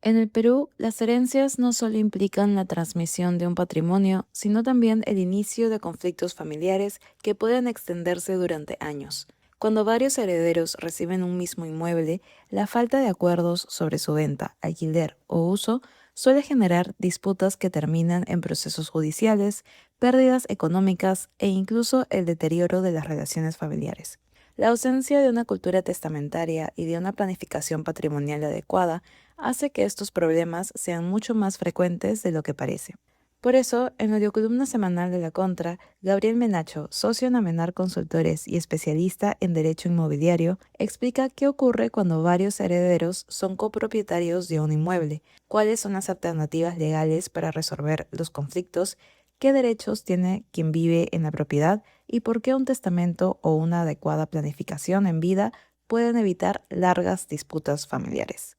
En el Perú, las herencias no solo implican la transmisión de un patrimonio, sino también el inicio de conflictos familiares que pueden extenderse durante años. Cuando varios herederos reciben un mismo inmueble, la falta de acuerdos sobre su venta, alquiler o uso suele generar disputas que terminan en procesos judiciales, pérdidas económicas e incluso el deterioro de las relaciones familiares. La ausencia de una cultura testamentaria y de una planificación patrimonial adecuada hace que estos problemas sean mucho más frecuentes de lo que parece. Por eso, en la audiocolumna semanal de La Contra, Gabriel Menacho, socio en Amenar Consultores y especialista en derecho inmobiliario, explica qué ocurre cuando varios herederos son copropietarios de un inmueble, cuáles son las alternativas legales para resolver los conflictos, qué derechos tiene quien vive en la propiedad y por qué un testamento o una adecuada planificación en vida pueden evitar largas disputas familiares.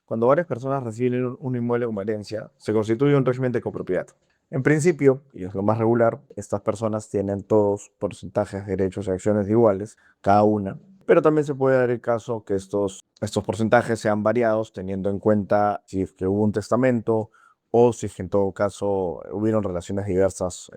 Cuando varias personas reciben un inmueble como herencia, se constituye un régimen de copropiedad. En principio, y es lo más regular, estas personas tienen todos porcentajes, derechos y acciones iguales, cada una, pero también se puede dar el caso que estos porcentajes sean variados teniendo en cuenta si es que hubo un testamento o si es que en todo caso hubieron relaciones diversas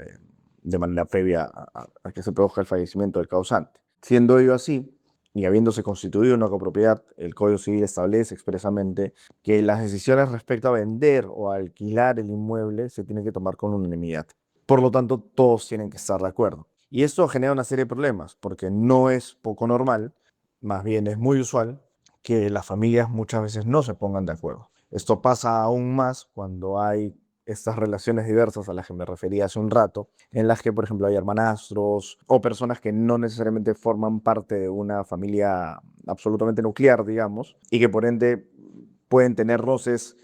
de manera previa a que se produzca el fallecimiento del causante. Siendo ello así, y habiéndose constituido una copropiedad, el Código Civil establece expresamente que las decisiones respecto a vender o alquilar el inmueble se tienen que tomar con unanimidad. Por lo tanto, todos tienen que estar de acuerdo. Y esto genera una serie de problemas, porque no es poco normal, más bien es muy usual, que las familias muchas veces no se pongan de acuerdo. Esto pasa aún más cuando hay estas relaciones diversas a las que me refería hace un rato, en las que, por ejemplo, hay hermanastros o personas que no necesariamente forman parte de una familia absolutamente nuclear, digamos, y que por ende pueden tener roces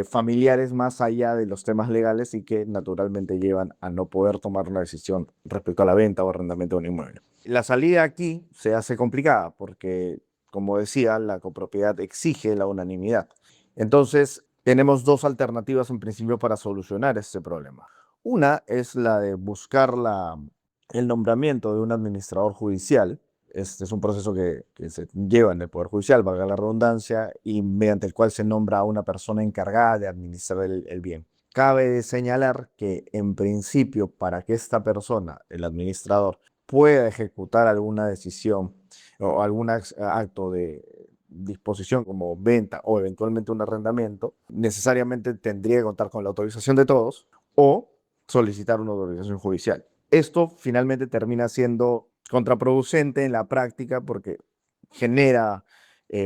familiares más allá de los temas legales y que naturalmente llevan a no poder tomar una decisión respecto a la venta o arrendamiento de un inmueble. La salida aquí se hace complicada porque, como decía, la copropiedad exige la unanimidad. Entonces, tenemos dos alternativas en principio para solucionar este problema. Una es la de buscar el nombramiento de un administrador judicial. Este es un proceso que se lleva en el Poder Judicial, valga la redundancia, y mediante el cual se nombra a una persona encargada de administrar el bien. Cabe señalar que, en principio, para que esta persona, el administrador, pueda ejecutar alguna decisión o algún acto de disposición como venta o eventualmente un arrendamiento, necesariamente tendría que contar con la autorización de todos o solicitar una autorización judicial. Esto finalmente termina siendo contraproducente en la práctica porque genera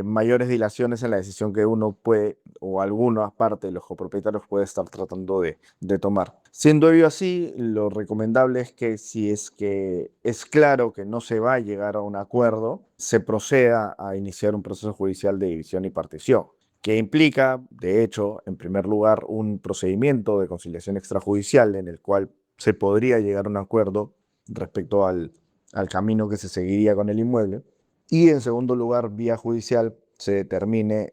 mayores dilaciones en la decisión que uno puede o alguna parte de los copropietarios puede estar tratando de tomar. Siendo ello así, lo recomendable es que si es que es claro que no se va a llegar a un acuerdo, se proceda a iniciar un proceso judicial de división y partición, que implica, de hecho, en primer lugar, un procedimiento de conciliación extrajudicial en el cual se podría llegar a un acuerdo respecto al camino que se seguiría con el inmueble. Y en segundo lugar, vía judicial, se determine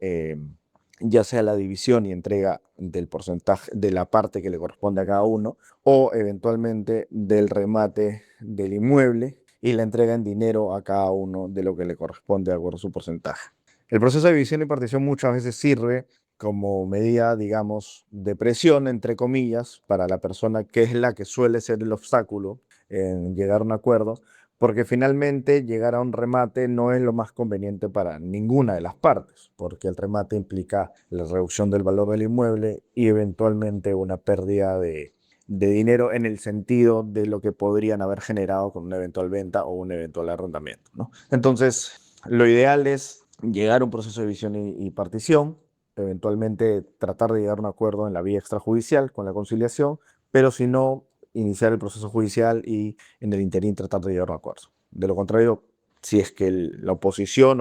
ya sea la división y entrega del porcentaje de la parte que le corresponde a cada uno o eventualmente del remate del inmueble y la entrega en dinero a cada uno de lo que le corresponde de acuerdo a su porcentaje. El proceso de división y partición muchas veces sirve como medida, digamos, de presión, entre comillas, para la persona que es la que suele ser el obstáculo en llegar a un acuerdo, porque finalmente llegar a un remate no es lo más conveniente para ninguna de las partes, porque el remate implica la reducción del valor del inmueble y eventualmente una pérdida de dinero en el sentido de lo que podrían haber generado con una eventual venta o un eventual arrendamiento, ¿no? Entonces, lo ideal es llegar a un proceso de división y partición, eventualmente tratar de llegar a un acuerdo en la vía extrajudicial con la conciliación, pero si no, iniciar el proceso judicial y en el interín tratar de llegar a un acuerdo. De lo contrario, si es que la oposición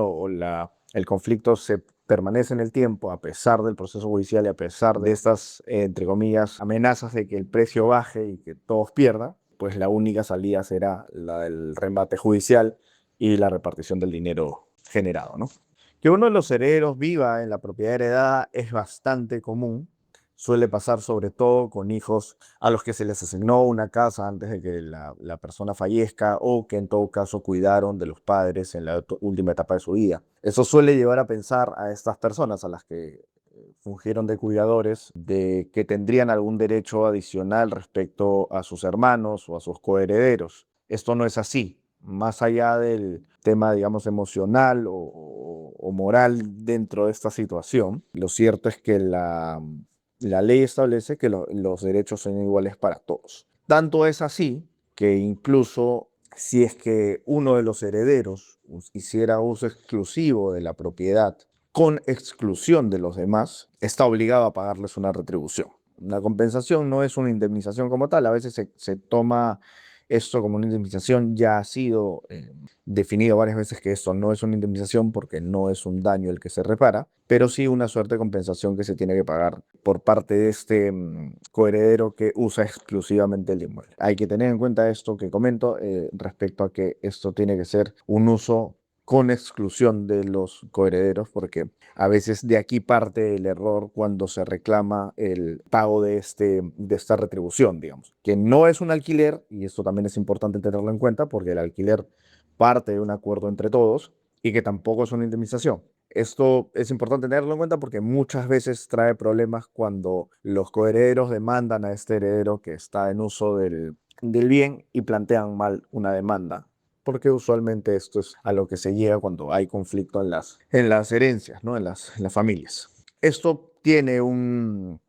el conflicto se permanece en el tiempo, a pesar del proceso judicial y a pesar de estas, entre comillas, amenazas de que el precio baje y que todos pierdan, pues la única salida será la del remate judicial y la repartición del dinero generado, ¿no? Que uno de los herederos viva en la propiedad heredada es bastante común, Suele pasar sobre todo con hijos a los que se les asignó una casa antes de que la persona fallezca o que en todo caso cuidaron de los padres en la última etapa de su vida. Eso suele llevar a pensar a estas personas a las que fungieron de cuidadores, de que tendrían algún derecho adicional respecto a sus hermanos o a sus coherederos. Esto no es así. Más allá del tema, digamos, emocional o moral dentro de esta situación, lo cierto es que la ley establece que los derechos son iguales para todos. Tanto es así que incluso si es que uno de los herederos hiciera uso exclusivo de la propiedad con exclusión de los demás, está obligado a pagarles una retribución. La compensación no es una indemnización como tal, a veces se toma esto como una indemnización, ya ha sido definido varias veces que esto no es una indemnización porque no es un daño el que se repara, pero sí una suerte de compensación que se tiene que pagar por parte de este coheredero que usa exclusivamente el inmueble. Hay que tener en cuenta esto que comento respecto a que esto tiene que ser un uso con exclusión de los coherederos, porque a veces de aquí parte el error cuando se reclama el pago de esta retribución, digamos, que no es un alquiler, y esto también es importante tenerlo en cuenta, porque el alquiler parte de un acuerdo entre todos y que tampoco es una indemnización. Esto es importante tenerlo en cuenta porque muchas veces trae problemas cuando los coherederos demandan a este heredero que está en uso del bien y plantean mal una demanda, porque usualmente esto es a lo que se llega cuando hay conflicto en las herencias, ¿no? En las familias. Esto tiene un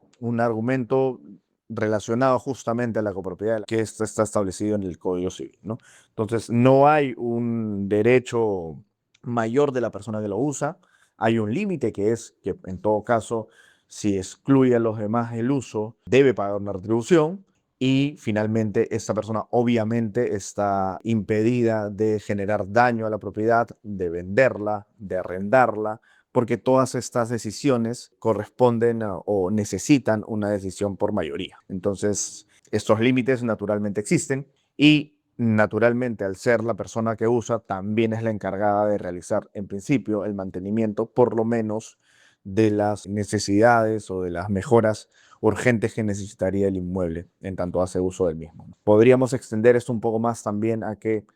argumento relacionado justamente a la copropiedad, que esto está establecido en el Código Civil, ¿no? Entonces, no hay un derecho mayor de la persona que lo usa, hay un límite que es que en todo caso, si excluye a los demás el uso, debe pagar una retribución. Y finalmente, esta persona obviamente está impedida de generar daño a la propiedad, de venderla, de arrendarla, porque todas estas decisiones corresponden o necesitan una decisión por mayoría. Entonces, estos límites naturalmente existen y naturalmente al ser la persona que usa, también es la encargada de realizar en principio el mantenimiento, por lo menos de las necesidades o de las mejoras urgentes que necesitaría el inmueble en tanto hace uso del mismo. Podríamos extender esto un poco más también a que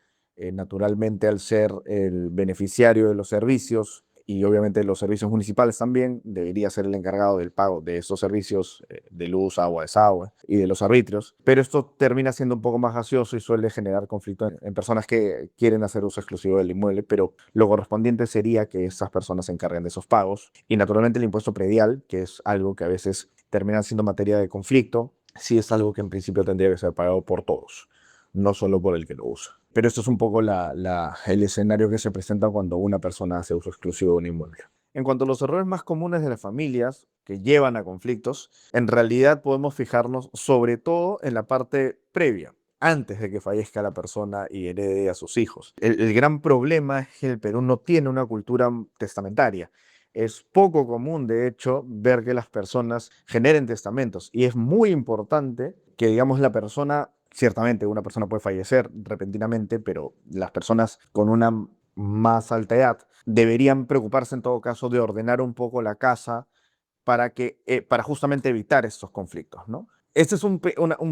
naturalmente al ser el beneficiario de los servicios y obviamente los servicios municipales también, debería ser el encargado del pago de estos servicios de luz, agua, desagüe y de los arbitrios. Pero esto termina siendo un poco más gaseoso y suele generar conflicto en personas que quieren hacer uso exclusivo del inmueble, pero lo correspondiente sería que estas personas se encarguen de esos pagos. Y naturalmente el impuesto predial, que es algo que a veces termina siendo materia de conflicto, sí es algo que en principio tendría que ser pagado por todos, no solo por el que lo usa. Pero esto es un poco el escenario que se presenta cuando una persona hace uso exclusivo de un inmueble. En cuanto a los errores más comunes de las familias que llevan a conflictos, en realidad podemos fijarnos sobre todo en la parte previa, antes de que fallezca la persona y herede a sus hijos. El gran problema es que el Perú no tiene una cultura testamentaria. Es poco común, de hecho, ver que las personas generen testamentos y es muy importante que, digamos, la persona, ciertamente una persona puede fallecer repentinamente, pero las personas con una más alta edad deberían preocuparse en todo caso de ordenar un poco la casa para justamente evitar estos conflictos, ¿no? Este es un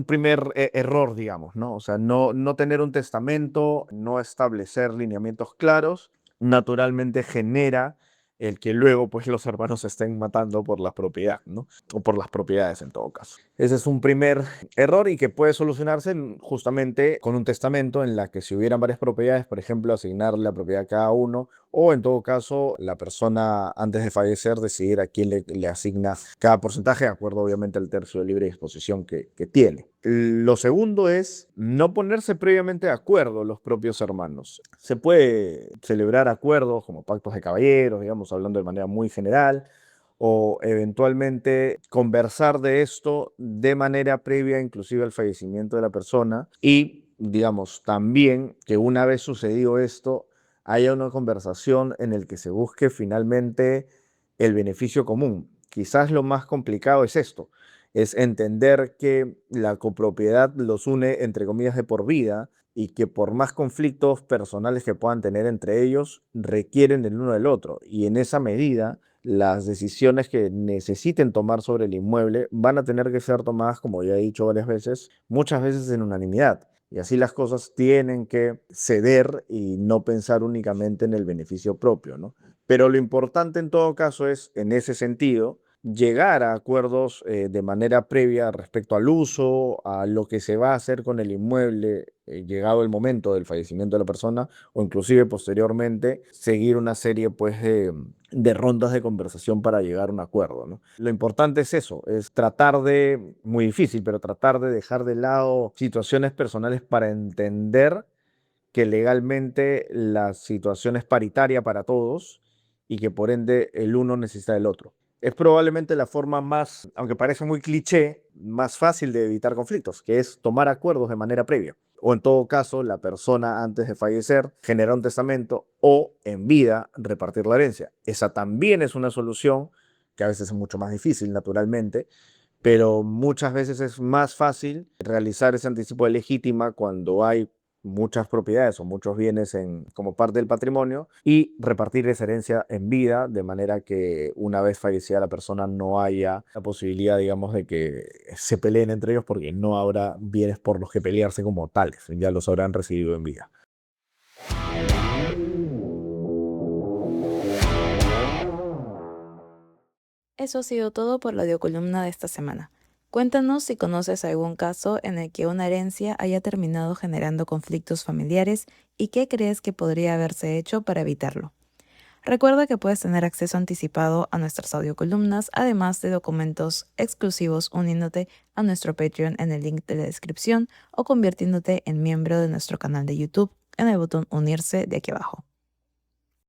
primer error, digamos, ¿no? O sea, no tener un testamento, no establecer lineamientos claros, naturalmente genera el que luego pues los hermanos se estén matando por la propiedad, ¿no? O por las propiedades en todo caso. Ese es un primer error y que puede solucionarse justamente con un testamento en la que si hubieran varias propiedades, por ejemplo, asignarle la propiedad a cada uno o en todo caso la persona antes de fallecer decidir a quién le asigna cada porcentaje de acuerdo obviamente al tercio de libre disposición que tiene. Lo segundo es no ponerse previamente de acuerdo los propios hermanos. Se puede celebrar acuerdos como pactos de caballeros, digamos, hablando de manera muy general, o eventualmente conversar de esto de manera previa, inclusive al fallecimiento de la persona, y, digamos, también que una vez sucedido esto, haya una conversación en el que se busque finalmente el beneficio común. Quizás lo más complicado es esto, es entender que la copropiedad los une, entre comillas, de por vida y que por más conflictos personales que puedan tener entre ellos, requieren del uno del otro. Y en esa medida, las decisiones que necesiten tomar sobre el inmueble van a tener que ser tomadas, como ya he dicho varias veces, muchas veces en unanimidad. Y así las cosas tienen que ceder y no pensar únicamente en el beneficio propio, ¿no? Pero lo importante en todo caso es, en ese sentido, llegar a acuerdos de manera previa respecto al uso, a lo que se va a hacer con el inmueble, llegado el momento del fallecimiento de la persona, o inclusive posteriormente, seguir una serie pues de rondas de conversación para llegar a un acuerdo, ¿no? Lo importante es eso, es tratar de, muy difícil, pero tratar de dejar de lado situaciones personales para entender que legalmente la situación es paritaria para todos y que por ende el uno necesita del otro. Es probablemente la forma más, aunque parece muy cliché, más fácil de evitar conflictos, que es tomar acuerdos de manera previa. O en todo caso, la persona antes de fallecer genera un testamento o en vida repartir la herencia. Esa también es una solución que a veces es mucho más difícil, naturalmente, pero muchas veces es más fácil realizar ese anticipo de legítima cuando hay muchas propiedades o muchos bienes como parte del patrimonio y repartir esa herencia en vida, de manera que una vez fallecida la persona no haya la posibilidad, digamos, de que se peleen entre ellos porque no habrá bienes por los que pelearse como tales, ya los habrán recibido en vida. Eso ha sido todo por la audiocolumna de esta semana. Cuéntanos si conoces algún caso en el que una herencia haya terminado generando conflictos familiares y qué crees que podría haberse hecho para evitarlo. Recuerda que puedes tener acceso anticipado a nuestras audiocolumnas, además de documentos exclusivos uniéndote a nuestro Patreon en el link de la descripción o convirtiéndote en miembro de nuestro canal de YouTube en el botón unirse de aquí abajo.